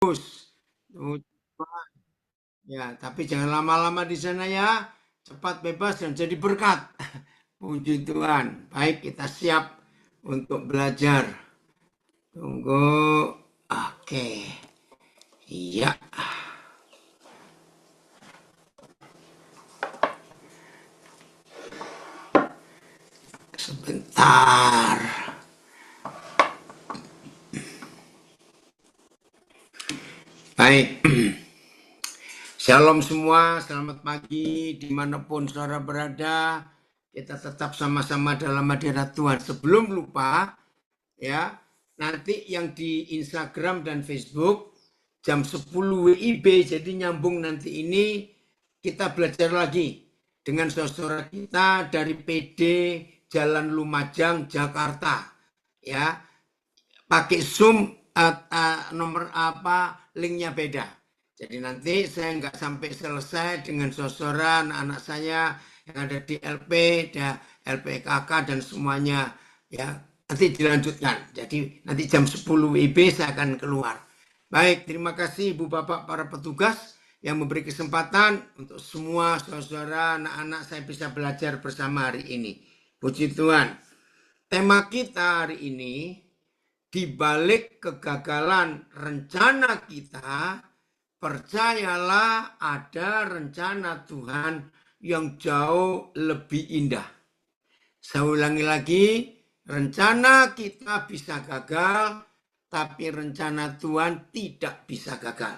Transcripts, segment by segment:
bagus. Tuh, ya, tapi jangan lama-lama di sana ya. Cepat bebas dan jadi berkat. Puji Tuhan. Baik, kita siap untuk belajar. Tunggu. Oke. Iya, sebentar. Baik. Shalom semua, selamat pagi dimanapun saudara berada. Kita tetap sama-sama dalam hadirat Tuhan. Sebelum lupa, ya, nanti yang di Instagram dan Facebook jam 10 WIB, jadi nyambung nanti ini kita belajar lagi dengan saudara kita dari PD Jalan Lumajang, Jakarta. Ya, pakai Zoom nomor apa, linknya beda. Jadi nanti saya nggak sampai selesai dengan saudara anak-anak saya yang ada di LP, LPKK dan semuanya, ya, nanti dilanjutkan. Jadi nanti jam 10 WIB saya akan keluar. Baik, terima kasih Ibu Bapak para petugas yang memberi kesempatan untuk semua saudara anak-anak saya bisa belajar bersama hari ini. Puji Tuhan. Tema kita hari ini, di balik kegagalan rencana kita, percayalah ada rencana Tuhan yang jauh lebih indah. Saya ulangi lagi, rencana kita bisa gagal, tapi rencana Tuhan tidak bisa gagal.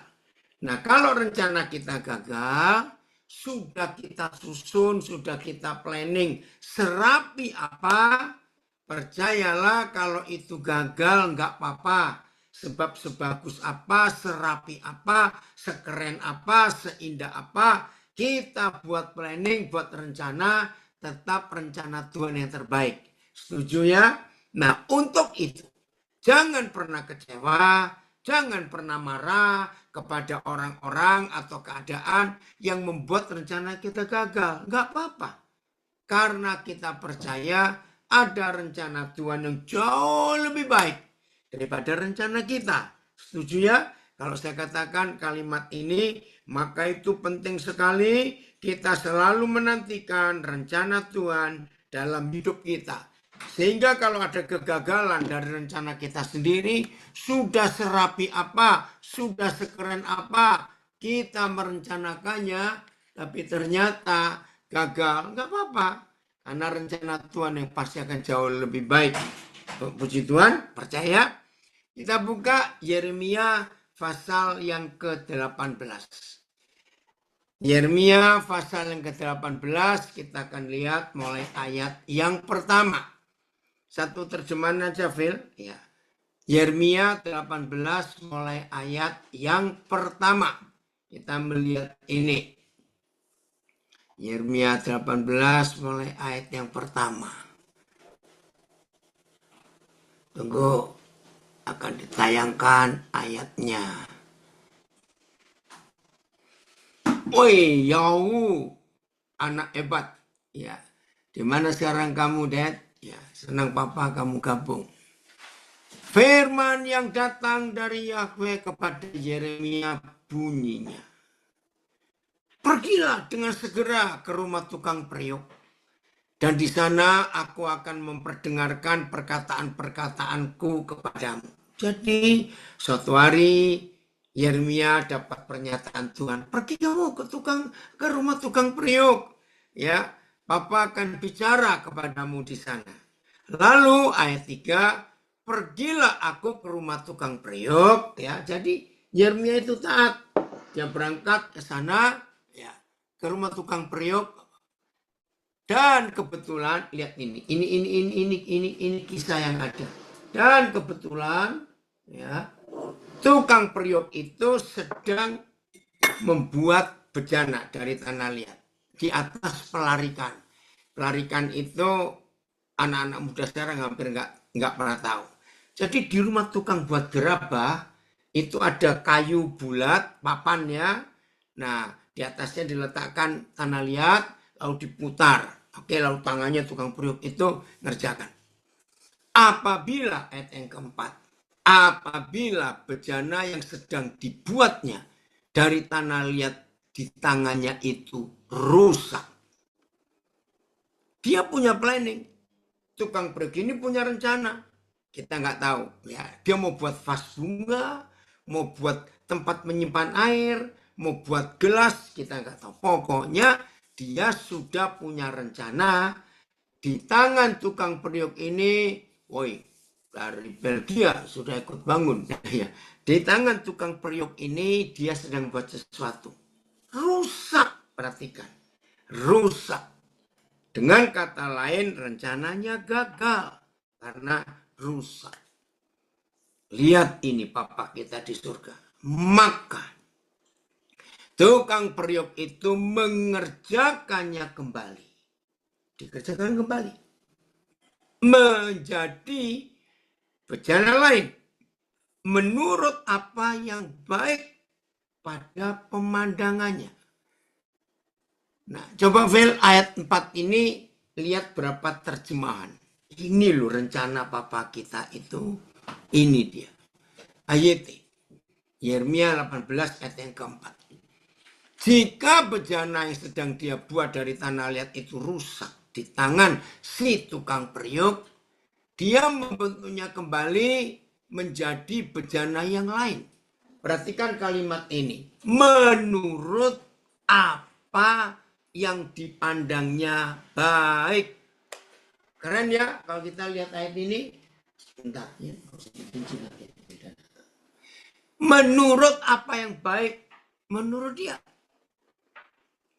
Nah, kalau rencana kita gagal, sudah kita susun, sudah kita planning, serapi apa, percayalah kalau itu gagal nggak apa-apa. Sebab sebagus apa, serapi apa, sekeren apa, seindah apa, kita buat planning, buat rencana, tetap rencana Tuhan yang terbaik. Setuju ya? Nah, untuk itu, jangan pernah kecewa, jangan pernah marah kepada orang-orang atau keadaan yang membuat rencana kita gagal. Nggak apa-apa. Karena kita percaya ada rencana Tuhan yang jauh lebih baik daripada rencana kita. Setuju ya? Kalau saya katakan kalimat ini, maka itu penting sekali kita selalu menantikan rencana Tuhan dalam hidup kita. Sehingga kalau ada kegagalan dari rencana kita sendiri, sudah serapi apa, sudah sekeren apa, kita merencanakannya, tapi ternyata gagal, nggak apa-apa. Karena rencana Tuhan yang pasti akan jauh lebih baik. Puji Tuhan, percaya. Kita buka Yeremia pasal yang ke-18. Yeremia pasal yang ke-18, kita akan lihat mulai ayat yang pertama. Satu terjemahan aja, Phil. Ya. Yeremia 18 mulai ayat yang pertama. Kita melihat ini. Yeremia 18 mulai ayat yang pertama. Tunggu, akan ditayangkan ayatnya. Woi, Yau, anak hebat. Ya, di mana sekarang kamu, Dad? Ya, senang papa kamu gabung. Firman yang datang dari Yahweh kepada Yeremia bunyinya. Pergilah dengan segera ke rumah tukang periuk. Dan di sana aku akan memperdengarkan perkataan-perkataanku kepadamu. Jadi suatu hari Yeremia dapat pernyataan Tuhan. Pergi kamu ke rumah tukang periuk. Ya, Papa akan bicara kepadamu di sana. Lalu ayat 3, pergilah aku ke rumah tukang periuk. Ya, jadi Yeremia itu taat. Dia berangkat ke sana, ya, ke rumah tukang periuk. Dan kebetulan lihat ini kisah yang ada. Dan kebetulan, ya, tukang periuk itu sedang membuat bejana dari tanah liat di atas pelarikan. Pelarikan itu anak-anak muda sekarang hampir nggak pernah tahu. Jadi di rumah tukang buat gerabah itu ada kayu bulat papannya. Nah, di atasnya diletakkan tanah liat lalu diputar. Oke, lalu tangannya tukang periuk itu ngerjakan. Apabila ayat yang keempat, apabila bejana yang sedang dibuatnya dari tanah liat di tangannya itu rusak. Dia punya planning. Tukang periuk ini punya rencana. Kita nggak tahu. Ya, dia mau buat vas bunga, mau buat tempat menyimpan air, mau buat gelas, kita nggak tahu. Pokoknya dia sudah punya rencana. Di tangan tukang periuk ini, woi, dari Belgia sudah ikut bangun. Ya. Di tangan tukang periuk ini dia sedang buat sesuatu. Rusak, perhatikan. Rusak. Dengan kata lain, rencananya gagal karena rusak. Lihat ini Papa kita di surga. Maka tukang periuk itu mengerjakannya kembali. Dikerjakan kembali. Menjadi bejana lain. Menurut apa yang baik pada pemandangannya. Nah, coba file ayat 4 ini lihat berapa terjemahan. Ini loh rencana Papa kita itu. Ini dia. Ayat Yeremia 18 ayat yang keempat. Jika bejana yang sedang dia buat dari tanah liat itu rusak di tangan si tukang periuk, dia membentuknya kembali menjadi bejana yang lain. Perhatikan kalimat ini. Menurut apa yang dipandangnya baik. Keren ya kalau kita lihat ayat ini. Sebentar ya. Menurut apa yang baik menurut dia.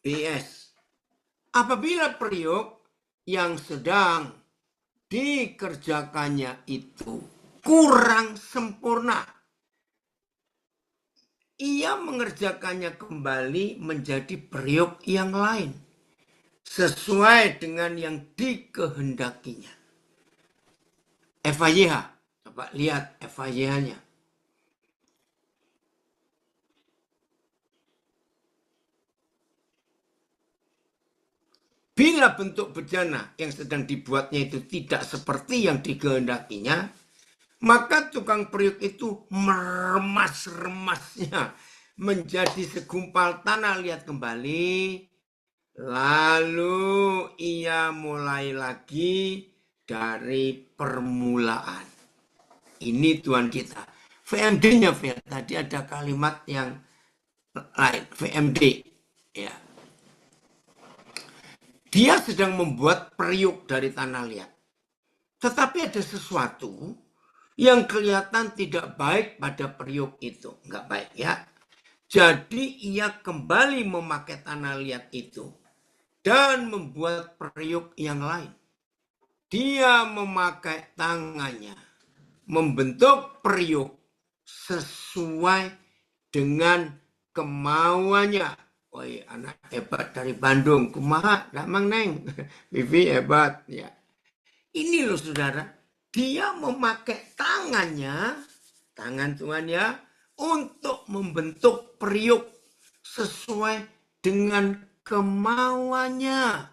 PS. Apabila periuk yang sedang dikerjakannya itu kurang sempurna, ia mengerjakannya kembali menjadi periuk yang lain sesuai dengan yang dikehendakinya. FAYH, coba lihat FAYH-nya. Bila bentuk bejana yang sedang dibuatnya itu tidak seperti yang dikehendakinya, maka tukang periuk itu meremas-remasnya menjadi segumpal tanah liat kembali. Lalu ia mulai lagi dari permulaan. Ini Tuhan kita. VMD-nya, tadi ada kalimat yang lain. VMD. Ya. Dia sedang membuat periuk dari tanah liat. Tetapi ada sesuatu yang kelihatan tidak baik pada periuk itu. Enggak baik ya. Jadi ia kembali memakai tanah liat itu dan membuat periuk yang lain. Dia memakai tangannya membentuk periuk sesuai dengan kemauannya. Woi, anak hebat dari Bandung. Kumaha, damang neng. Vivi hebat. Ya. Ini loh saudara. Dia memakai tangannya, tangan Tuhan ya, untuk membentuk periuk sesuai dengan kemauannya.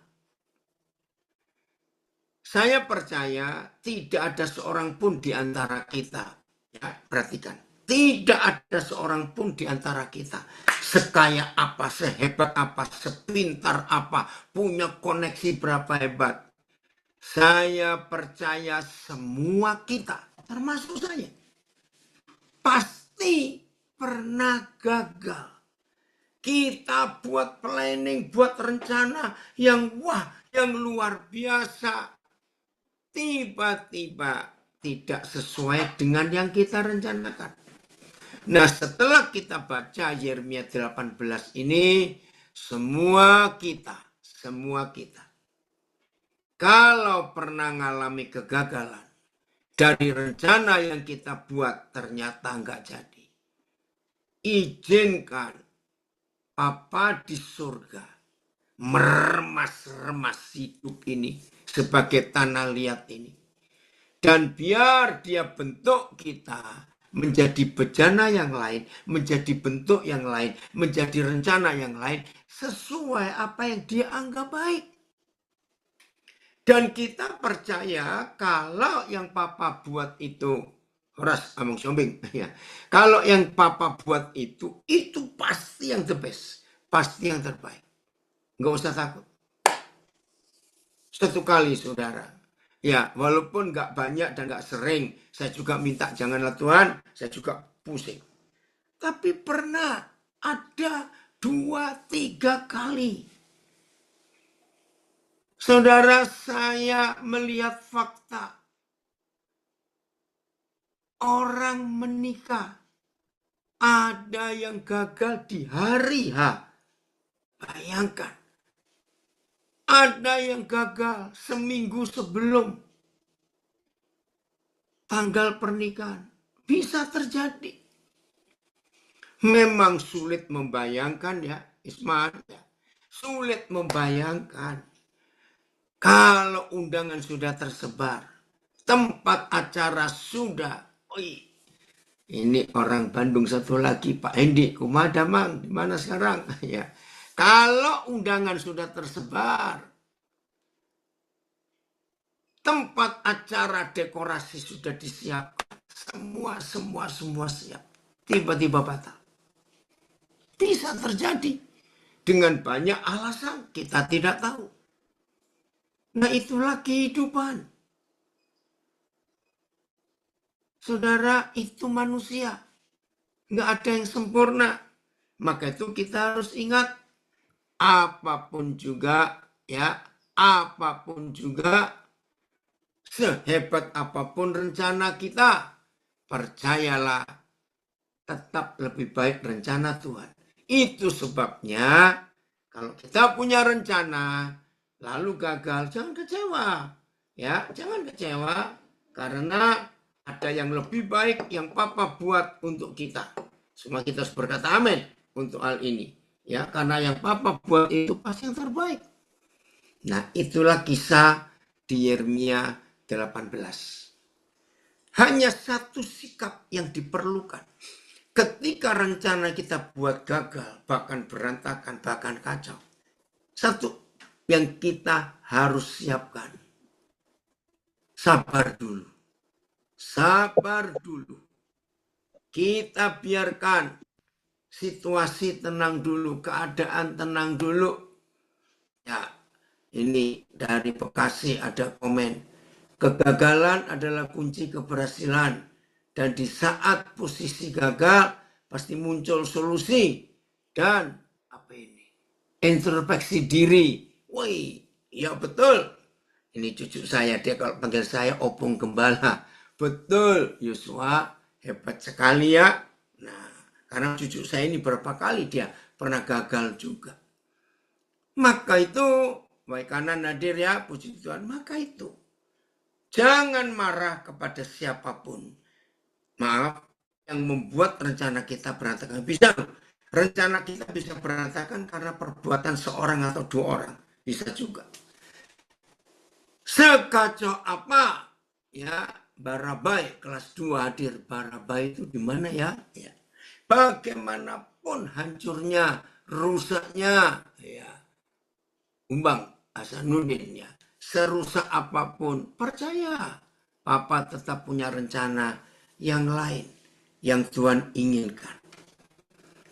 Saya percaya tidak ada seorang pun di antara kita. Ya, perhatikan. Tidak ada seorang pun di antara kita. Sekaya apa, sehebat apa, sepintar apa, punya koneksi berapa hebat. Saya percaya semua kita, termasuk saya, pasti pernah gagal. Kita buat planning, buat rencana yang wah, yang luar biasa. Tiba-tiba tidak sesuai dengan yang kita rencanakan. Nah, setelah kita baca Yeremia 18 ini, semua kita, kalau pernah mengalami kegagalan dari rencana yang kita buat ternyata nggak jadi, izinkan Papa di surga meremas-remas hidup ini sebagai tanah liat ini. Dan biar dia bentuk kita menjadi bejana yang lain, menjadi bentuk yang lain, menjadi rencana yang lain, sesuai apa yang dia anggap baik. Dan kita percaya kalau yang Papa buat itu Horas among siombing. Ya. Kalau yang papa buat itu pasti yang the best. Pasti yang terbaik. Nggak usah takut. Satu kali saudara. Ya, walaupun nggak banyak dan nggak sering. Saya juga minta janganlah Tuhan. Saya juga pusing. Tapi pernah ada 2-3 kali. Saudara, saya melihat fakta. Orang menikah. Ada yang gagal di hari H. Bayangkan. Ada yang gagal seminggu sebelum tanggal pernikahan. Bisa terjadi. Memang sulit membayangkan ya, Isman. Ya. Sulit membayangkan. Kalau undangan sudah tersebar. Tempat acara sudah. Ini orang Bandung satu lagi, Pak Hendi. Kumada Mang, di mana sekarang? Ya. Kalau undangan sudah tersebar. Tempat acara dekorasi sudah disiapkan. Semua siap. Tiba-tiba batal. Bisa terjadi. Dengan banyak alasan kita tidak tahu. Nah itulah kehidupan. Saudara, itu manusia. Nggak ada yang sempurna. Maka itu kita harus ingat. Apapun juga, ya, apapun juga, sehebat apapun rencana kita, percayalah, tetap lebih baik rencana Tuhan. Itu sebabnya, kalau kita punya rencana, lalu gagal, jangan kecewa. Ya, jangan kecewa, karena ada yang lebih baik yang Papa buat untuk kita. Semua kita harus berkata amin untuk hal ini. Ya, karena yang Papa buat itu pasti yang terbaik. Nah, itulah kisah di Yeremia 18. Hanya satu sikap yang diperlukan. Ketika rencana kita buat gagal, bahkan berantakan, bahkan kacau. Satu yang kita harus siapkan. Sabar dulu. Sabar dulu. Kita biarkan situasi tenang dulu, keadaan tenang dulu. Ya, ini dari Bekasi ada komen. Kegagalan adalah kunci keberhasilan. Dan di saat posisi gagal, pasti muncul solusi. Dan apa ini? Introspeksi diri. Wih, ya betul. Ini cucu saya, dia kalau panggil saya Opung Gembala. Betul, Yosua, hebat sekali ya. Nah, karena cucu saya ini berapa kali dia pernah gagal juga. Maka itu, baik kanan hadir ya, puji Tuhan, maka itu. Jangan marah kepada siapapun. Maaf, yang membuat rencana kita berantakan. Bisa, rencana kita bisa berantakan karena perbuatan seorang atau 2 orang. Bisa juga. Sekacau apa, ya, Barabai kelas 2 hadir. Barabai itu di mana ya? Ya. Bagaimanapun hancurnya, rusaknya, ya, Umbang Hasanuddin ya. Serusak apapun, percaya Papa tetap punya rencana yang lain yang Tuhan inginkan.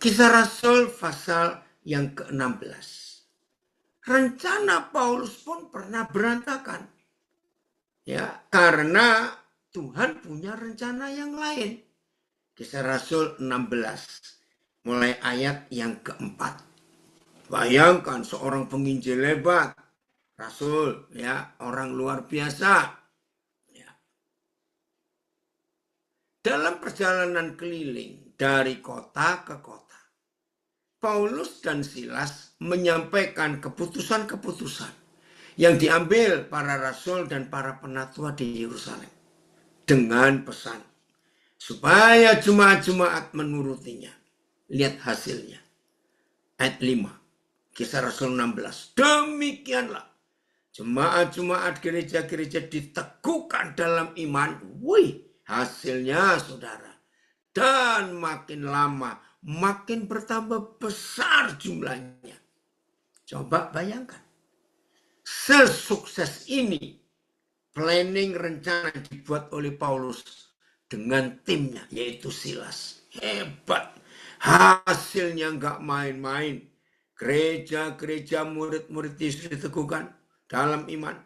Kisah Rasul pasal yang ke-16. Rencana Paulus pun pernah berantakan. Ya, karena Tuhan punya rencana yang lain. Kisah Rasul 16, mulai ayat yang ke-4. Bayangkan seorang penginjil hebat, Rasul, ya, orang luar biasa. Ya. Dalam perjalanan keliling dari kota ke kota, Paulus dan Silas menyampaikan keputusan-keputusan yang diambil para rasul dan para penatua di Yerusalem dengan pesan supaya jemaat-jemaat menurutinya. Lihat hasilnya. Ayat 5. Kisah Rasul 16. Demikianlah jemaat-jemaat gereja-gereja diteguhkan dalam iman. Wih, hasilnya saudara. Dan makin lama, makin bertambah besar jumlahnya. Coba bayangkan. Sesukses ini, planning rencana dibuat oleh Paulus dengan timnya, yaitu Silas. Hebat. Hasilnya nggak main-main. Gereja-gereja murid-murid Yesus diteguhkan dalam iman.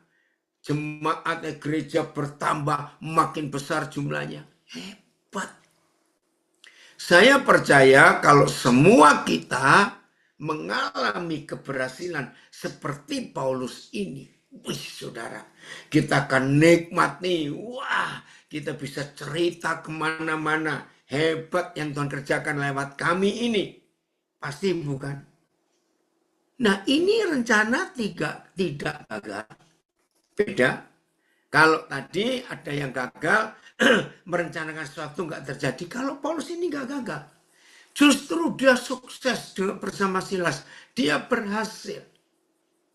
Jemaat gereja bertambah, makin besar jumlahnya. Hebat. Saya percaya kalau semua kita mengalami keberhasilan seperti Paulus ini, wih saudara, kita akan nikmati, wah kita bisa cerita kemana-mana, hebat yang Tuhan kerjakan lewat kami ini. Pasti bukan? Nah ini rencana tidak gagal. Beda. Kalau tadi ada yang gagal, merencanakan sesuatu nggak terjadi. Kalau Paulus ini nggak gagal. Justru dia sukses bersama Silas. Dia berhasil.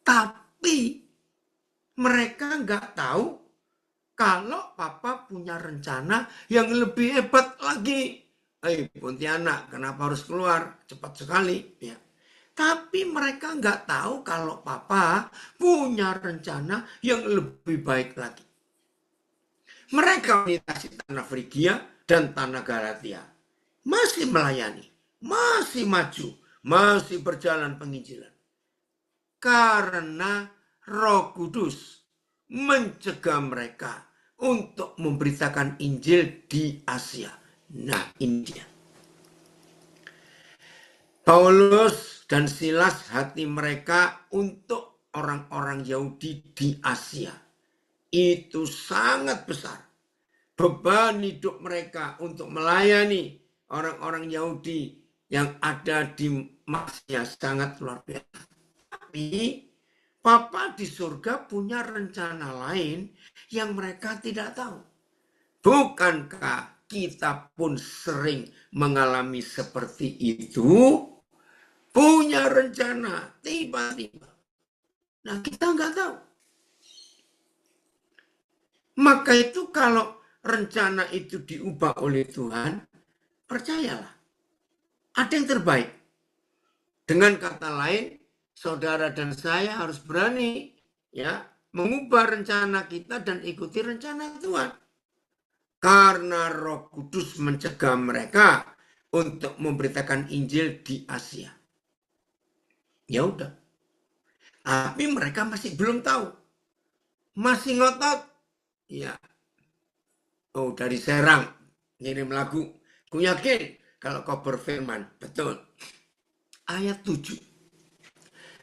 Tapi mereka nggak tahu kalau Papa punya rencana yang lebih hebat lagi. Pontianak, kenapa harus keluar? Cepat sekali. Ya. Tapi mereka nggak tahu kalau Papa punya rencana yang lebih baik lagi. Mereka melintasi tanah Frigia dan tanah Galatia. Masih melayani, masih maju, masih berjalan penginjilan. Karena Roh Kudus mencegah mereka untuk memberitakan Injil di Asia. Nah, ini dia. Paulus dan Silas, hati mereka untuk orang-orang Yahudi di Asia itu sangat besar. Beban hidup mereka untuk melayani orang-orang Yahudi yang ada di Masia sangat luar biasa. Tapi Papa di surga punya rencana lain yang mereka tidak tahu. Bukankah kita pun sering mengalami seperti itu? Punya rencana tiba-tiba. Nah kita nggak tahu. Maka itu kalau rencana itu diubah oleh Tuhan, percayalah, ada yang terbaik. Dengan kata lain, saudara dan saya harus berani ya mengubah rencana kita dan ikuti rencana Tuhan. Karena Roh Kudus mencegah mereka untuk memberitakan Injil di Asia. Ya udah. Tapi mereka masih belum tahu. Masih ngotot. Ya. Oh, dari Serang ngirim lagu. Ku yakin kalau kau berfirman, betul. Ayat 7.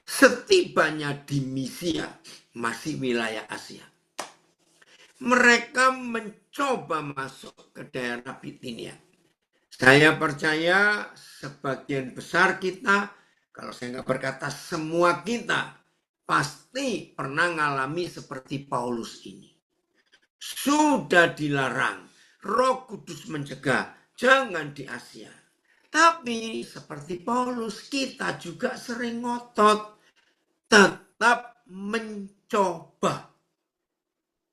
Setibanya di Misia, masih wilayah Asia. Mereka mencoba masuk ke daerah Bitinia. Saya percaya sebagian besar kita, kalau saya nggak berkata semua kita, pasti pernah mengalami seperti Paulus ini. Sudah dilarang, Roh Kudus mencegah, jangan di Asia. Tapi seperti Paulus, kita juga sering ngotot, tetap mencoba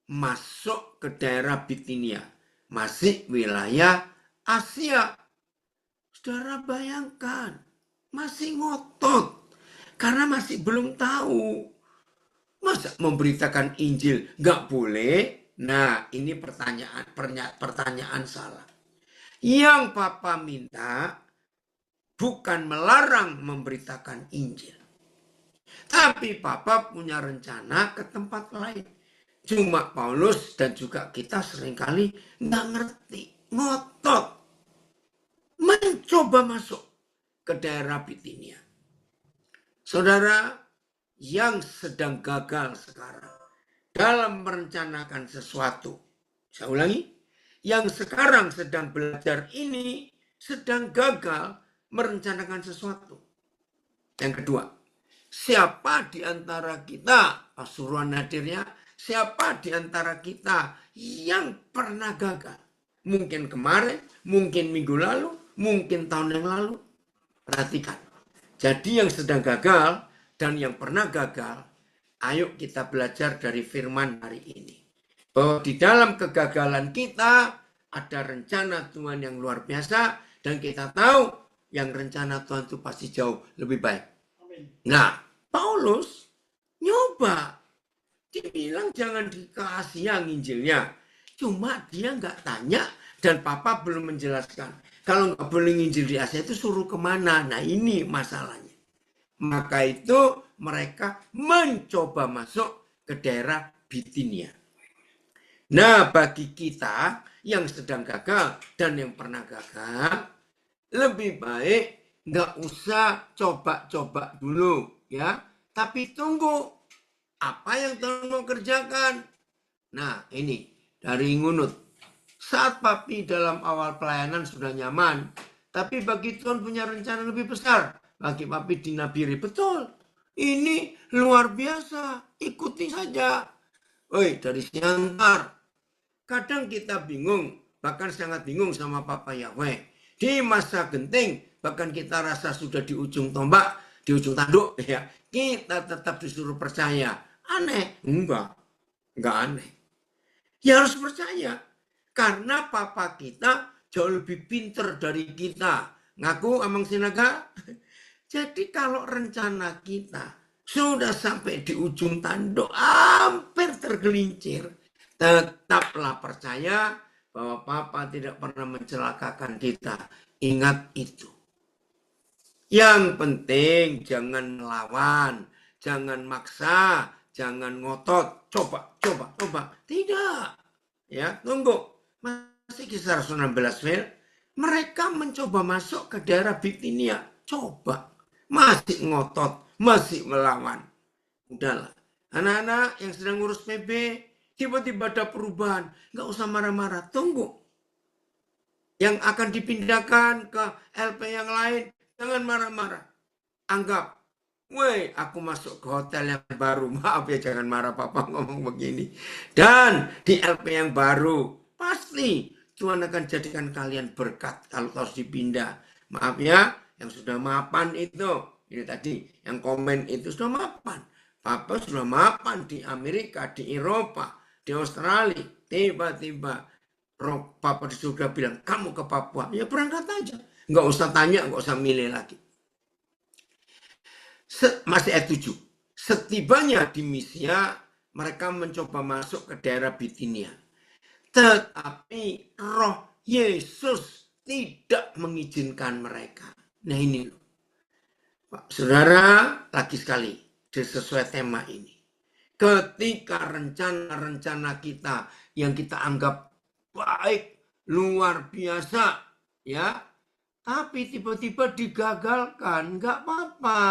masuk ke daerah Bitinia, masih wilayah Asia. Saudara bayangkan, masih ngotot, karena masih belum tahu. Masa memberitakan Injil nggak boleh? Nah, ini pertanyaan salah. Yang Papa minta bukan melarang memberitakan Injil. Tapi Papa punya rencana ke tempat lain. Cuma Paulus dan juga kita seringkali nggak ngerti. Ngotot. Mencoba masuk ke daerah Bitinia. Saudara yang sedang gagal sekarang dalam merencanakan sesuatu. Saya ulangi, yang sekarang sedang belajar ini sedang gagal merencanakan sesuatu. Yang kedua, siapa di antara kita, pasuruan hadirnya, siapa di antara kita yang pernah gagal? Mungkin kemarin, mungkin minggu lalu, mungkin tahun yang lalu. Perhatikan. Jadi yang sedang gagal dan yang pernah gagal, ayo kita belajar dari firman hari ini. Bahwa di dalam kegagalan kita ada rencana Tuhan yang luar biasa. Dan kita tahu yang rencana Tuhan itu pasti jauh lebih baik. Nah, Paulus nyoba. Dibilang jangan dikasih yang Injilnya. Cuma dia nggak tanya dan papa belum menjelaskan. Kalau nggak boleh nginjil di Asia itu suruh kemana? Nah ini masalahnya. Maka itu mereka mencoba masuk ke daerah Bitinia. Nah bagi kita yang sedang gagal dan yang pernah gagal, lebih baik nggak usah coba-coba dulu ya. Tapi tunggu apa yang Tuhan mau kerjakan. Nah ini dari Ngunut. Saat papi dalam awal pelayanan sudah nyaman. Tapi bagi Tuhan punya rencana lebih besar. Bagi papi di Nabire. Betul. Ini luar biasa. Ikuti saja. Oi, dari Siantar. Kadang kita bingung. Bahkan sangat bingung sama Papa Yahweh. Di masa genting. Bahkan kita rasa sudah di ujung tombak. Di ujung tanduk. Ya, kita tetap disuruh percaya. Aneh? Enggak. Enggak aneh. Ya harus percaya. Karena papa kita jauh lebih pinter dari kita. Ngaku Amang Sinaga? Jadi kalau rencana kita sudah sampai di ujung tanduk, hampir tergelincir, tetaplah percaya bahwa papa tidak pernah mencelakakan kita. Ingat itu. Yang penting jangan melawan, jangan maksa, jangan ngotot, coba. Tidak. Ya, tunggu. Masih kisah 16 mil. Mereka mencoba masuk ke daerah Bitinia. Coba. Masih ngotot, masih melawan. Udahlah. Anak-anak yang sedang ngurus PB, tiba-tiba ada perubahan. Nggak usah marah-marah. Tunggu. Yang akan dipindahkan ke LP yang lain, jangan marah-marah. Anggap, woi, aku masuk ke hotel yang baru. Maaf ya, jangan marah papa ngomong begini. Dan di LP yang baru, pasti Tuhan akan jadikan kalian berkat kalau harus dipindah. Maaf ya, yang sudah mapan itu. Ini tadi, yang komen itu sudah mapan. Papa sudah mapan di Amerika, di Eropa, di Australia. Tiba-tiba Papa di surga bilang, kamu ke Papua. Ya berangkat aja. Nggak usah tanya, nggak usah milih lagi. Masih ayat 7. Setibanya di Misia, mereka mencoba masuk ke daerah Bitinia. Tetapi roh Yesus tidak mengizinkan mereka. Nah ini loh. Pak Saudara, lagi sekali sesuai tema ini. Ketika rencana-rencana kita yang kita anggap baik, luar biasa, ya, tapi tiba-tiba digagalkan, nggak apa-apa.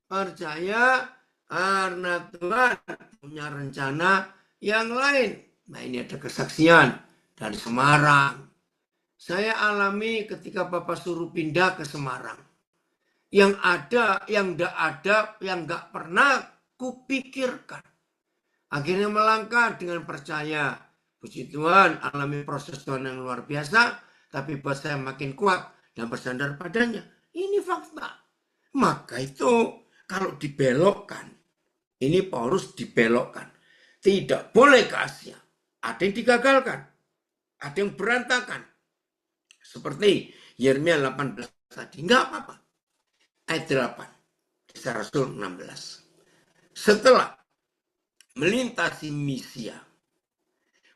Percaya karena Tuhan punya rencana yang lain. Nah ini ada kesaksian dari Semarang. Saya alami ketika Bapak suruh pindah ke Semarang. Yang ada, yang tidak ada, yang nggak pernah kupikirkan. Akhirnya melangkah dengan percaya. Puji Tuhan, alami proses Tuhan yang luar biasa. Tapi buat saya makin kuat dan bersandar padanya. Ini fakta. Maka itu kalau dibelokkan, ini Paulus dibelokkan. Tidak boleh ke Asia. Ada yang digagalkan. Ada yang berantakan. Seperti Yeremia 18 tadi. Enggak apa-apa. Ayat 8. Kisah Rasul 16. Setelah melintasi Misia,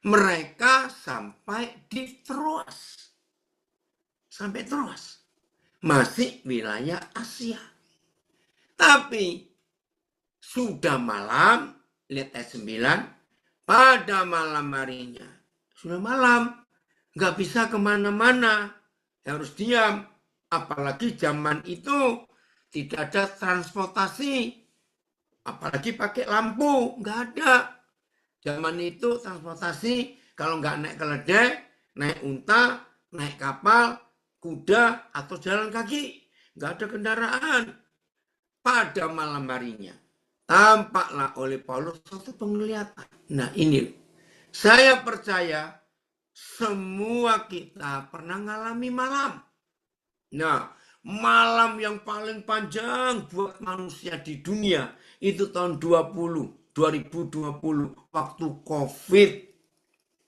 mereka sampai di Troas. Sampai Troas. Masih wilayah Asia. Tapi sudah malam, lihat ayat 9, pada malam harinya. Sudah malam, nggak bisa kemana-mana, harus diam. Apalagi zaman itu tidak ada transportasi, apalagi pakai lampu, nggak ada. Zaman itu transportasi, kalau nggak naik keledai, naik unta, naik kapal, kuda, atau jalan kaki. Nggak ada kendaraan. Pada malam harinya tampaklah oleh Paulus suatu penglihatan. Nah ini, saya percaya semua kita pernah mengalami malam. Nah, malam yang paling panjang buat manusia di dunia itu tahun 2020 waktu COVID.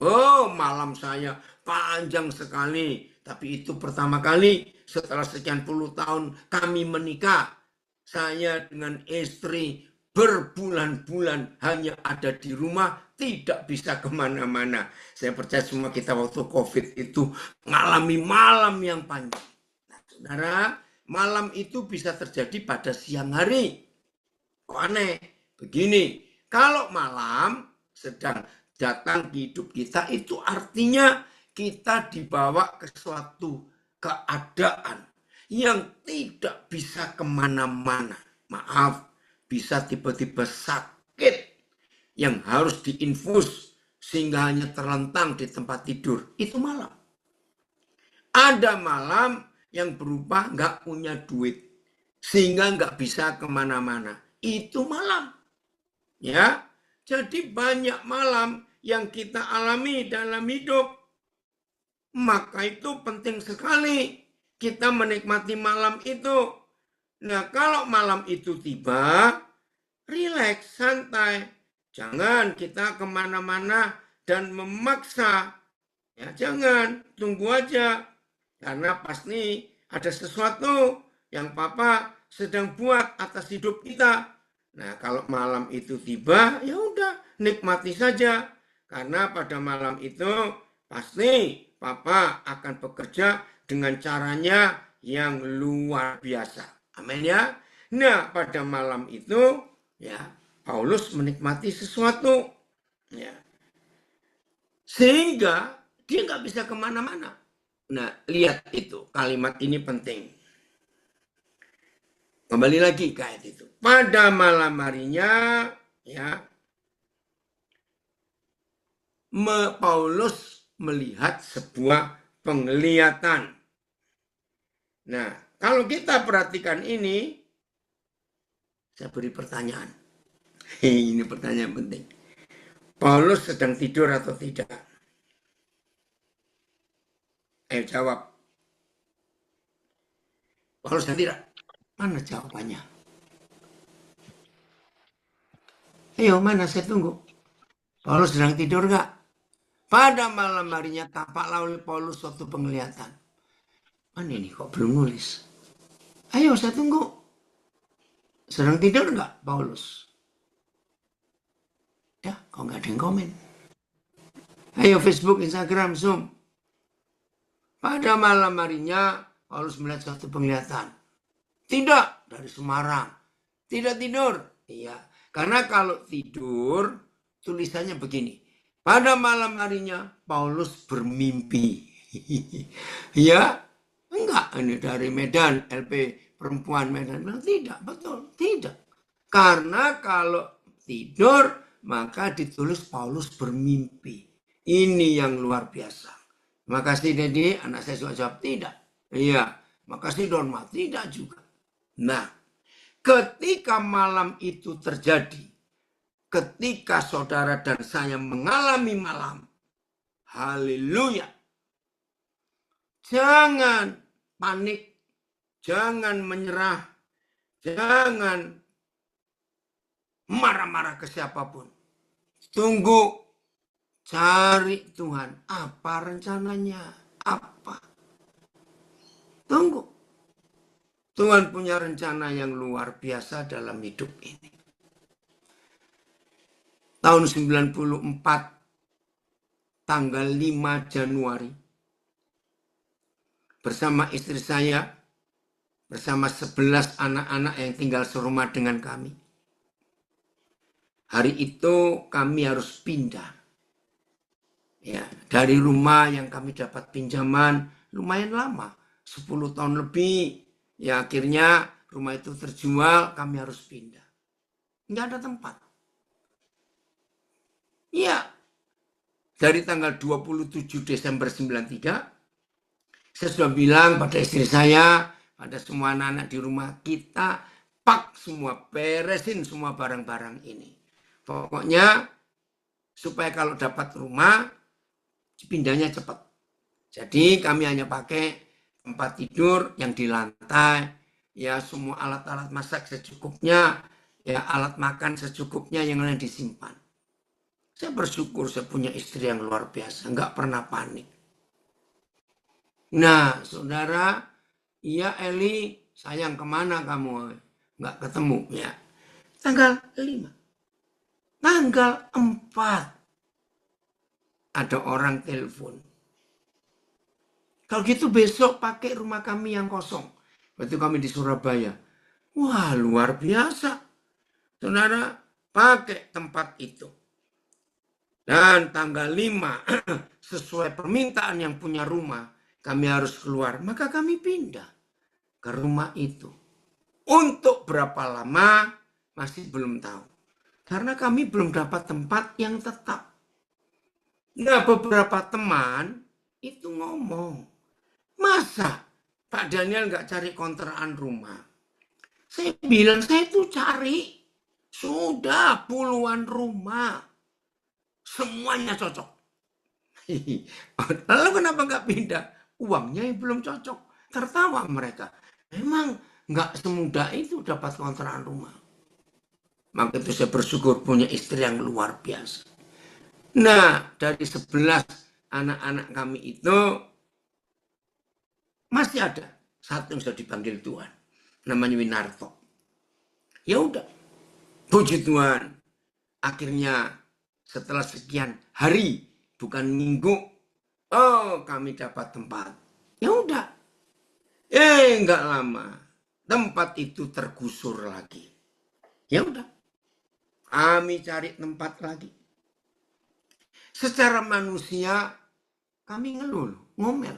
Oh, malam saya panjang sekali. Tapi itu pertama kali setelah sekian puluh tahun kami menikah. Saya dengan istri berbulan-bulan hanya ada di rumah, tidak bisa kemana-mana. Saya percaya semua kita waktu COVID itu mengalami malam yang panjang. Nah, saudara, malam itu bisa terjadi pada siang hari. Kok aneh? Begini, kalau malam sedang datang di hidup kita, itu artinya kita dibawa ke suatu keadaan yang tidak bisa kemana-mana. Maaf, bisa tiba-tiba sakit yang harus diinfus sehingga hanya terlentang di tempat tidur. Itu malam. Ada malam yang berupa nggak punya duit sehingga nggak bisa kemana-mana. Itu malam. Ya, jadi banyak malam yang kita alami dalam hidup. Maka itu penting sekali kita menikmati malam itu. Nah, kalau malam itu tiba, rileks, santai. Jangan kita kemana-mana dan memaksa. Ya, jangan, tunggu aja. Karena pasti ada sesuatu yang Papa sedang buat atas hidup kita. Nah, kalau malam itu tiba, ya udah, nikmati saja. Karena pada malam itu pasti Papa akan bekerja dengan caranya yang luar biasa. Amin ya. Nah, pada malam itu ya Paulus menikmati sesuatu. Ya. Sehingga dia nggak bisa kemana-mana. Nah, lihat itu. Kalimat ini penting. Kembali lagi ke ayat itu. Pada malam harinya, ya, Paulus melihat sebuah penglihatan. Nah, kalau kita perhatikan ini, saya beri pertanyaan. Ini pertanyaan penting. Paulus sedang tidur atau tidak? Ayo jawab. Paulus sedang tidak? Mana jawabannya? Ayo, mana saya tunggu. Paulus sedang tidur nggak? Pada malam harinya tampaklah oleh Paulus suatu penglihatan. Mana ini kok belum nulis? Ayo saya tunggu. Sedang tidur nggak Paulus? Ya, kok nggak ada yang komen? Ayo Facebook, Instagram, Zoom. Pada malam harinya Paulus melihat suatu penglihatan. Tidak, dari Semarang. Tidak tidur. Iya, karena kalau tidur tulisannya begini. Pada malam harinya Paulus bermimpi. Ya, enggak, ini dari Medan, LP perempuan Medan. Tidak, betul, tidak. Karena kalau tidur, maka ditulis Paulus bermimpi. Ini yang luar biasa. Makasih Dedi, anak saya suka jawab tidak. Iya, makasih Dorma, tidak juga. Nah, ketika malam itu terjadi, ketika saudara dan saya mengalami malam, haleluya, jangan panik, jangan menyerah, jangan marah-marah ke siapapun. Tunggu, cari Tuhan, apa rencananya, apa. Tunggu. Tuhan punya rencana yang luar biasa dalam hidup ini. Tahun 94, tanggal 5 Januari, bersama istri saya, bersama 11 anak-anak yang tinggal serumah dengan kami. Hari itu kami harus pindah. Ya, dari rumah yang kami dapat pinjaman lumayan lama, 10 tahun lebih. Ya, akhirnya rumah itu terjual, kami harus pindah. Nggak ada tempat. Ya, dari tanggal 27 Desember 93, saya sudah bilang pada istri saya, pada semua anak-anak di rumah, kita pak semua, beresin semua barang-barang ini. Pokoknya supaya kalau dapat rumah, pindahnya cepat. Jadi kami hanya pakai tempat tidur yang di lantai, ya semua alat-alat masak secukupnya, ya alat makan secukupnya yang lain disimpan. Saya bersyukur saya punya istri yang luar biasa, nggak pernah panik. Nah, saudara, iya Eli, sayang kemana kamu? Nggak ketemu ya. Tanggal 5. Tanggal 4. Ada orang telepon. Kalau gitu besok pakai rumah kami yang kosong. Waktu kami di Surabaya. Wah, luar biasa. Saudara, pakai tempat itu. Dan tanggal 5, sesuai permintaan yang punya rumah, kami harus keluar. Maka kami pindah ke rumah itu. Untuk berapa lama, masih belum tahu. Karena kami belum dapat tempat yang tetap. Nah, beberapa teman itu ngomong, masa Pak Daniel nggak cari kontrakan rumah? Saya bilang, saya itu cari. Sudah puluhan rumah. Semuanya cocok. Lalu kenapa nggak pindah? Uangnya yang belum cocok. Tertawa mereka. Memang nggak semudah itu dapat kontrakan rumah. Maka itu saya bersyukur punya istri yang luar biasa. Nah, dari 11 anak-anak kami itu masih ada satu yang sudah dipanggil Tuhan. Namanya Winarto. Ya udah. Puji Tuhan. Akhirnya setelah sekian hari, bukan minggu, kami dapat tempat. Ya udah. Enggak lama. Tempat itu tergusur lagi. Ya udah. Kami cari tempat lagi. Secara manusia, kami ngeluh, ngomel.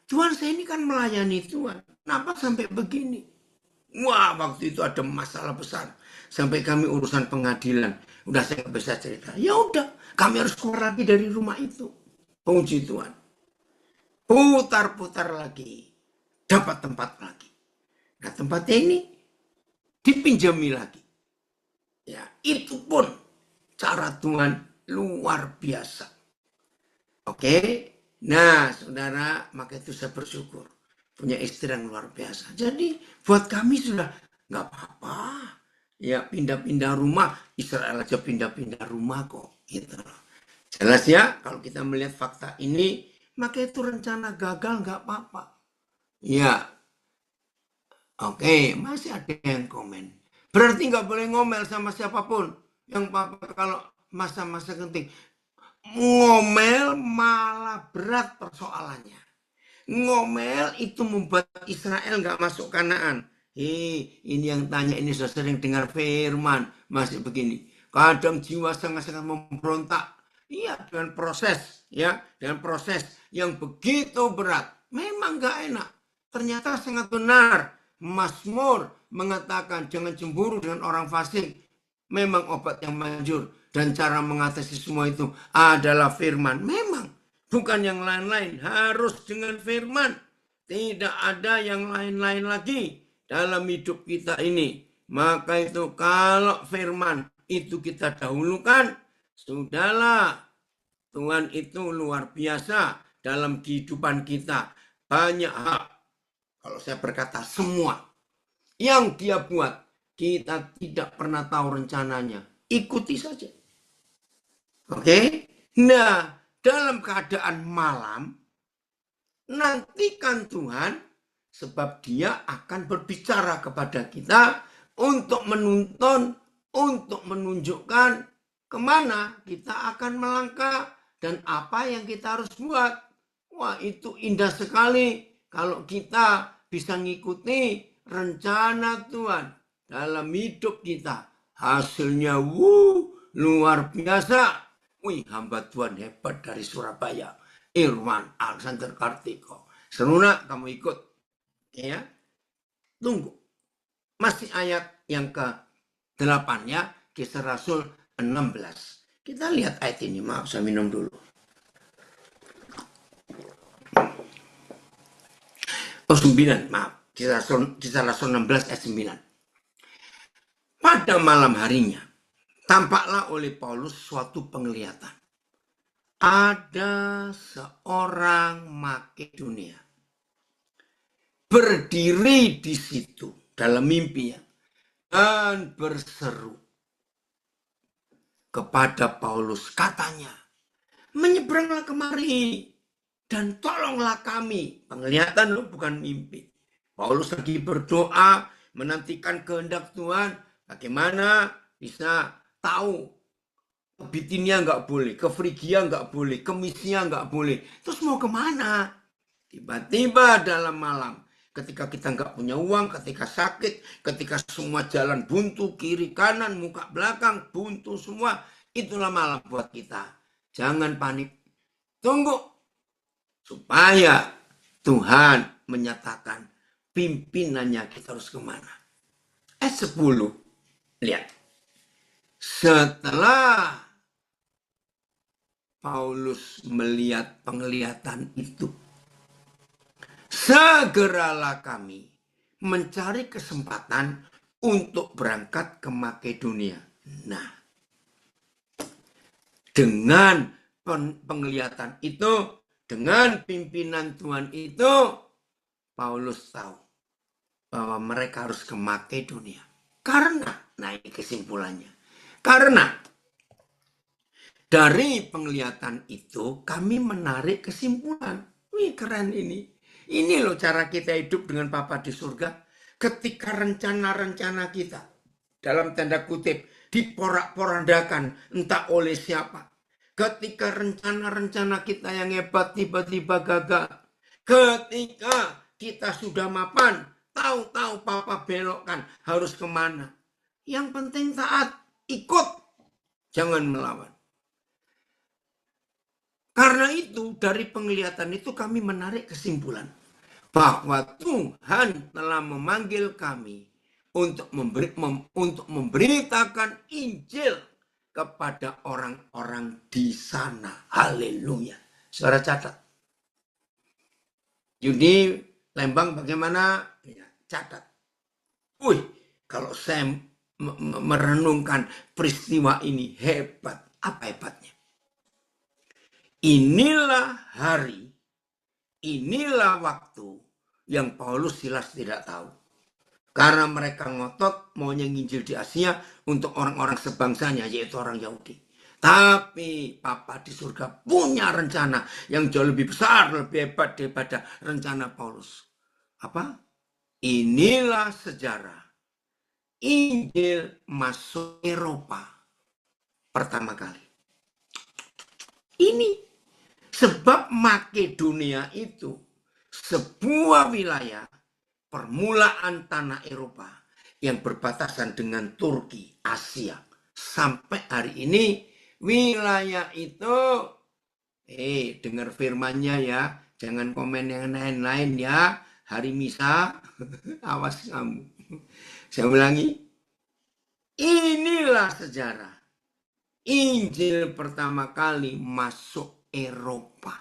Tuhan, saya ini kan melayani Tuhan. Kenapa sampai begini? Wah, waktu itu ada masalah besar. Sampai kami urusan pengadilan. Udah saya nggak bisa cerita. Ya udah, kami harus keluar lagi dari rumah itu. Puji Tuhan. Putar-putar lagi. Dapat tempat lagi. Nah, tempatnya ini dipinjami lagi. Ya, itu pun cara Tuhan luar biasa. Oke. Nah, saudara, maka itu saya bersyukur. Punya istri yang luar biasa. Jadi, buat kami sudah nggak apa-apa. Ya, pindah-pindah rumah. Israel aja pindah-pindah rumah kok. Gitu loh. Jelas ya, kalau kita melihat fakta ini, maka itu rencana gagal nggak apa-apa. Ya. Oke, masih ada yang komen. Berarti nggak boleh ngomel sama siapapun. Yang papa kalau masa-masa genting. Ngomel malah berat persoalannya. Ngomel itu membuat Israel nggak masuk Kanaan. Ini yang tanya ini sudah sering dengar firman. Masih begini. Kadang jiwa sangat-sangat memberontak. Iya, dengan proses. Ya, dengan proses yang begitu berat. Memang nggak enak. Ternyata sangat benar. Mazmur mengatakan jangan cemburu dengan orang fasik. Memang obat yang manjur. Dan cara mengatasi semua itu adalah firman. Memang. Bukan yang lain-lain. Harus dengan firman. Tidak ada yang lain-lain lagi dalam hidup kita ini. Maka itu kalau firman itu kita dahulukan. Sudahlah. Tuhan itu luar biasa dalam kehidupan kita. Banyak hal. Kalau saya berkata semua. Yang dia buat. Kita tidak pernah tahu rencananya. Ikuti saja. Oke. Nah, dalam keadaan malam, nantikan Tuhan, sebab dia akan berbicara kepada kita untuk menuntun, untuk menunjukkan kemana kita akan melangkah dan apa yang kita harus buat. Wah, itu indah sekali kalau kita bisa ngikuti rencana Tuhan dalam hidup kita. Hasilnya luar biasa. Wih, hamba Tuhan hebat dari Surabaya. Irwan Alexander Kartiko. Seruna, kamu ikut. Ya. Tunggu. Masih ayat yang ke-8 ya. Kisah Rasul 16. Kita lihat ayat ini. Maaf, saya minum dulu. Oh, 9. Maaf. Kisah Rasul 16 ayat 9. Pada malam harinya, tampaklah oleh Paulus suatu penglihatan. Ada seorang Makedonia berdiri di situ dalam mimpinya dan berseru kepada Paulus, katanya, menyeberanglah kemari dan tolonglah kami. Penglihatan loh, bukan mimpi. Paulus lagi berdoa menantikan kehendak Tuhan. Bagaimana bisa tahu ke Bitinia nggak boleh, ke Frigia nggak boleh, ke Misia nggak boleh. Terus mau kemana? Tiba-tiba dalam malam, ketika kita nggak punya uang, ketika sakit, ketika semua jalan buntu, kiri kanan, muka belakang, buntu semua, itulah malam buat kita. Jangan panik. Tunggu supaya Tuhan menyatakan pimpinannya kita harus kemana. Ayat 10. Lihat. Setelah Paulus melihat penglihatan itu, segeralah kami mencari kesempatan untuk berangkat ke Makedonia. Nah, dengan penglihatan itu, dengan pimpinan Tuhan itu, Paulus tahu bahwa mereka harus ke Makedonia. Karena, nah ini kesimpulannya. Karena dari penglihatan itu kami menarik kesimpulan. Wih, keren ini. Ini loh cara kita hidup dengan Bapa di surga. Ketika rencana-rencana kita, dalam tanda kutip, diporak-porandakan entah oleh siapa. Ketika rencana-rencana kita yang hebat tiba-tiba gagal. Ketika kita sudah mapan, tahu-tahu Papa belokkan harus kemana. Yang penting taat, ikut, jangan melawan. Karena itu dari penglihatan itu kami menarik kesimpulan bahwa Tuhan telah memanggil kami untuk memberitakan Injil kepada orang-orang di sana. Haleluya. Saudara catat. Jadi Lembang bagaimana? Ya, catat. Wih, kalau saya merenungkan peristiwa ini hebat. Apa hebatnya? Inilah hari, inilah waktu yang Paulus Silas tidak tahu. Karena mereka ngotot maunya nginjil di Asia untuk orang-orang sebangsanya, yaitu orang Yahudi. Tapi Papa di surga punya rencana yang jauh lebih besar, lebih hebat daripada rencana Paulus. Apa? Inilah sejarah Injil masuk Eropa pertama kali. Ini sebab Makedonia itu sebuah wilayah permulaan tanah Eropa yang berbatasan dengan Turki, Asia. Sampai hari ini wilayah itu, dengar firmannya ya, jangan komen yang lain-lain ya. Hari Misa, awas kamu. Saya ulangi, inilah sejarah Injil pertama kali masuk Eropa.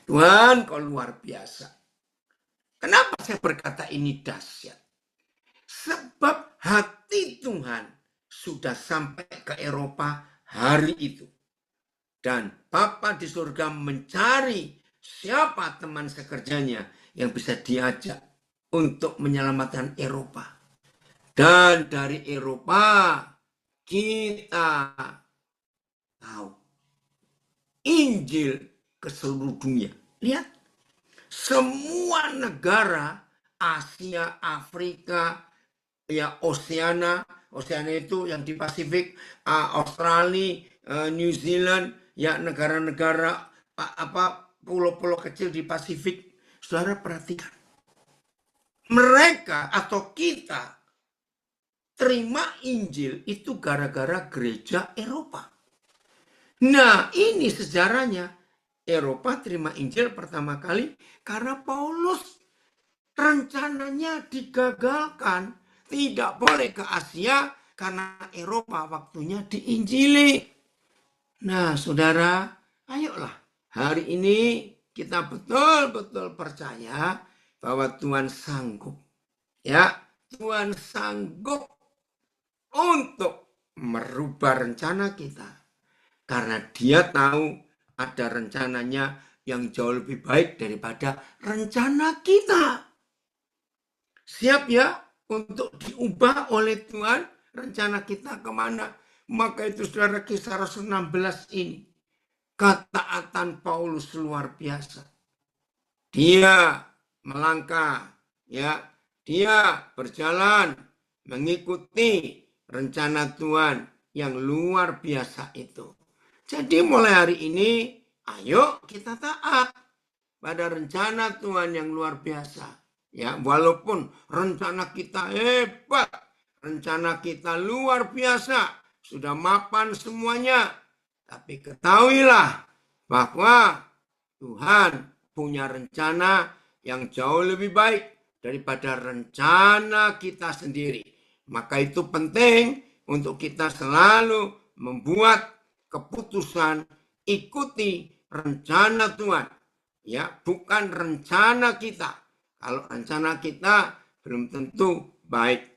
Tuhan, kau luar biasa. Kenapa saya berkata ini dahsyat? Sebab hati Tuhan sudah sampai ke Eropa hari itu. Dan Bapa di surga mencari siapa teman sekerjanya yang bisa diajak untuk menyelamatkan Eropa. Dan dari Eropa kita tahu Injil ke seluruh dunia. Lihat, semua negara Asia, Afrika, ya Oceania itu yang di Pasifik, Australia, New Zealand, ya negara-negara pulau-pulau kecil di Pasifik. Saudara perhatikan, mereka atau kita terima Injil itu gara-gara gereja Eropa. Nah, ini sejarahnya. Eropa terima Injil pertama kali karena Paulus rencananya digagalkan. Tidak boleh ke Asia karena Eropa waktunya diinjili. Nah, saudara, ayolah hari ini kita betul-betul percaya bahwa Tuhan sanggup. Ya, Tuhan sanggup untuk merubah rencana kita. Karena dia tahu ada rencananya yang jauh lebih baik daripada rencana kita. Siap ya untuk diubah oleh Tuhan rencana kita kemana? Maka itu saudara Kisah Rasul 16 ini. Ketaatan Paulus luar biasa. Dia melangkah, ya, dia berjalan mengikuti rencana Tuhan yang luar biasa itu. Jadi mulai hari ini, ayo kita taat pada rencana Tuhan yang luar biasa. Ya, walaupun rencana kita hebat, rencana kita luar biasa, sudah mapan semuanya, tapi ketahuilah bahwa Tuhan punya rencana yang jauh lebih baik daripada rencana kita sendiri. Maka itu penting untuk kita selalu membuat keputusan ikuti rencana Tuhan. Ya, bukan rencana kita. Kalau rencana kita belum tentu baik.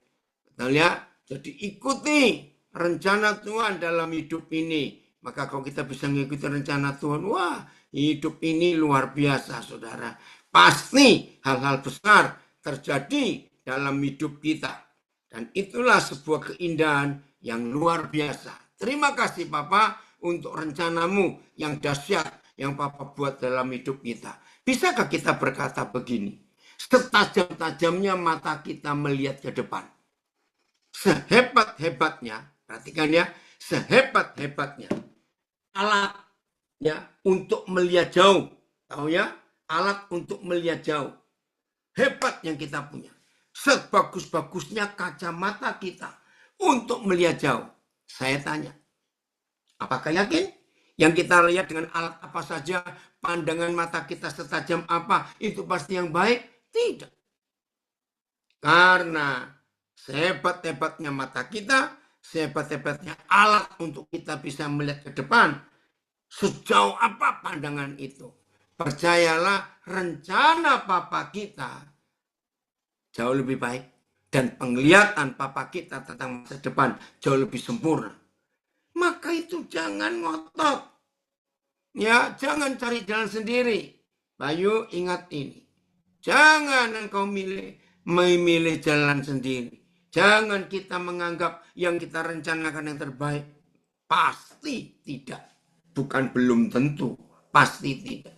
Betul ya? Jadi ikuti rencana Tuhan dalam hidup ini. Maka kalau kita bisa mengikuti rencana Tuhan, wah, hidup ini luar biasa, saudara. Pasti hal-hal besar terjadi dalam hidup kita. Dan itulah sebuah keindahan yang luar biasa. Terima kasih Papa untuk rencanamu yang dahsyat yang Papa buat dalam hidup kita. Bisakah kita berkata begini? Setajam-tajamnya mata kita melihat ke depan. Sehebat-hebatnya, perhatikan ya, sehebat-hebatnya alat ya untuk melihat jauh. Tahu ya? Alat untuk melihat jauh. Hebat yang kita punya. Sebagus-bagusnya kacamata kita untuk melihat jauh. Saya tanya, apakah yakin yang kita lihat dengan alat apa saja, pandangan mata kita setajam apa, itu pasti yang baik? Tidak. Karena sehebat-hebatnya mata kita, sehebat-hebatnya alat untuk kita bisa melihat ke depan, sejauh apa pandangan itu. Percayalah, rencana Papa kita jauh lebih baik. Dan penglihatan Papa kita tentang masa depan jauh lebih sempurna. Maka itu jangan ngotot. Ya, jangan cari jalan sendiri. Bayu, ingat ini. Jangan engkau memilih jalan sendiri. Jangan kita menganggap yang kita rencanakan yang terbaik. Pasti tidak. Bukan belum tentu. Pasti tidak.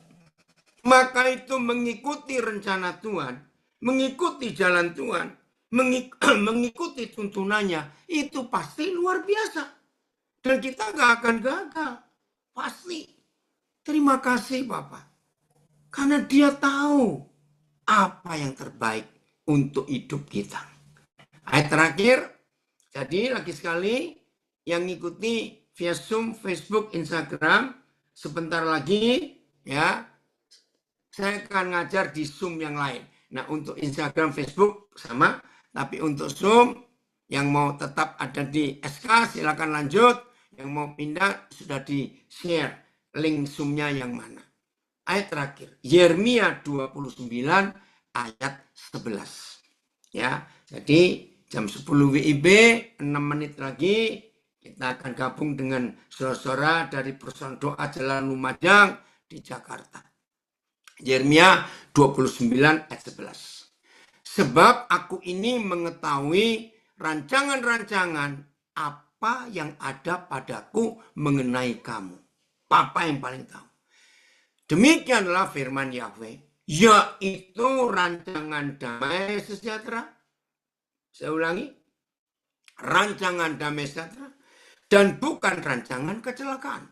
Maka itu mengikuti rencana Tuhan. Mengikuti jalan Tuhan. Mengikuti tuntunannya. Itu pasti luar biasa. Dan kita gak akan gagal. Pasti. Terima kasih Bapak. Karena dia tahu apa yang terbaik untuk hidup kita. Ayat terakhir. Jadi lagi sekali yang ngikuti via Zoom, Facebook, Instagram. Sebentar lagi ya. Saya akan ngajar di Zoom yang lain. Nah untuk Instagram, Facebook sama. Tapi untuk Zoom yang mau tetap ada di SK silakan lanjut. Yang mau pindah sudah di-share link Zoom-nya yang mana. Ayat terakhir. Yeremia 29 ayat 11. Ya, jadi jam 10 WIB 6 menit lagi kita akan gabung dengan saudara-saudara dari Persaudaraan Doa Jalan Lumajang di Jakarta. Yeremia 29 ayat 11. Sebab aku ini mengetahui rancangan-rancangan apa yang ada padaku mengenai kamu. Papa yang paling tahu. Demikianlah firman Yahweh, yaitu rancangan damai sejahtera. Saya ulangi, rancangan damai sejahtera dan bukan rancangan kecelakaan.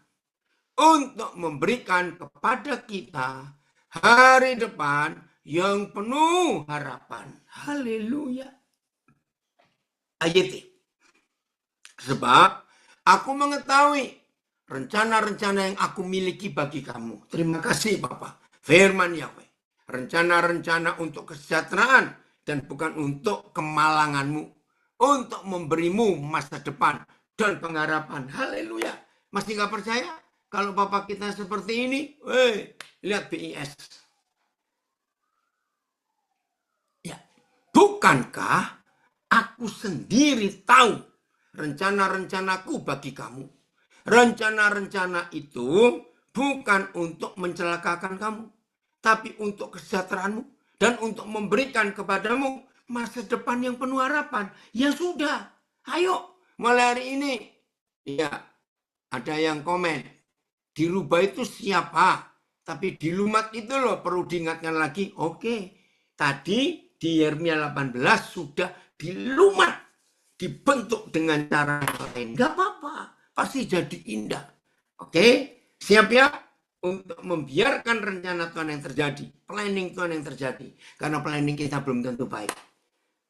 Untuk memberikan kepada kita hari depan yang penuh harapan. Haleluya. Ayat. Sebab aku mengetahui rencana-rencana yang aku miliki bagi kamu. Terima kasih Bapak. Firman Yahweh. Rencana-rencana untuk kesejahteraan dan bukan untuk kemalanganmu. Untuk memberimu masa depan dan pengharapan. Haleluya. Masih gak percaya? Kalau Bapak kita seperti ini, lihat BIS. Ya, bukankah aku sendiri tahu rencana-rencanaku bagi kamu. Rencana-rencana itu bukan untuk mencelakakan kamu, tapi untuk kesejahteraanmu dan untuk memberikan kepadamu masa depan yang penuh harapan. Ya sudah, ayo mulai hari ini. Ya, ada yang komen, dirubah itu siapa? Tapi dilumat itu loh perlu diingatkan lagi. Oke, tadi di Yeremia 18 sudah dilumat. dibentuk dengan cara lain, nggak apa-apa, pasti jadi indah. Oke, siap ya? Untuk membiarkan rencana Tuhan yang terjadi, planning Tuhan yang terjadi, karena planning kita belum tentu baik.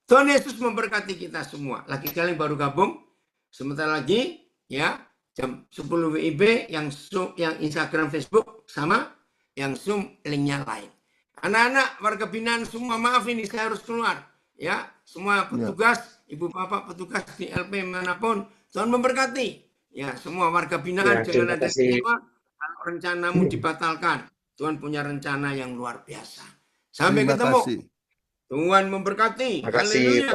Tuhan Yesus memberkati kita semua. Lagi kalian baru gabung, sebentar lagi ya, jam 10 WIB yang Zoom, yang Instagram, Facebook sama, yang Zoom linknya lain. Anak-anak warga binaan semua, maaf ini saya harus keluar ya. Semua petugas, ibu bapak petugas di LP manapun, Tuhan memberkati ya. Semua warga binaan jangan ada kecewa kalau rencanamu dibatalkan. Tuhan punya rencana yang luar biasa. Sampai ketemu. Tuhan memberkati. Terima kasih, Haleluya.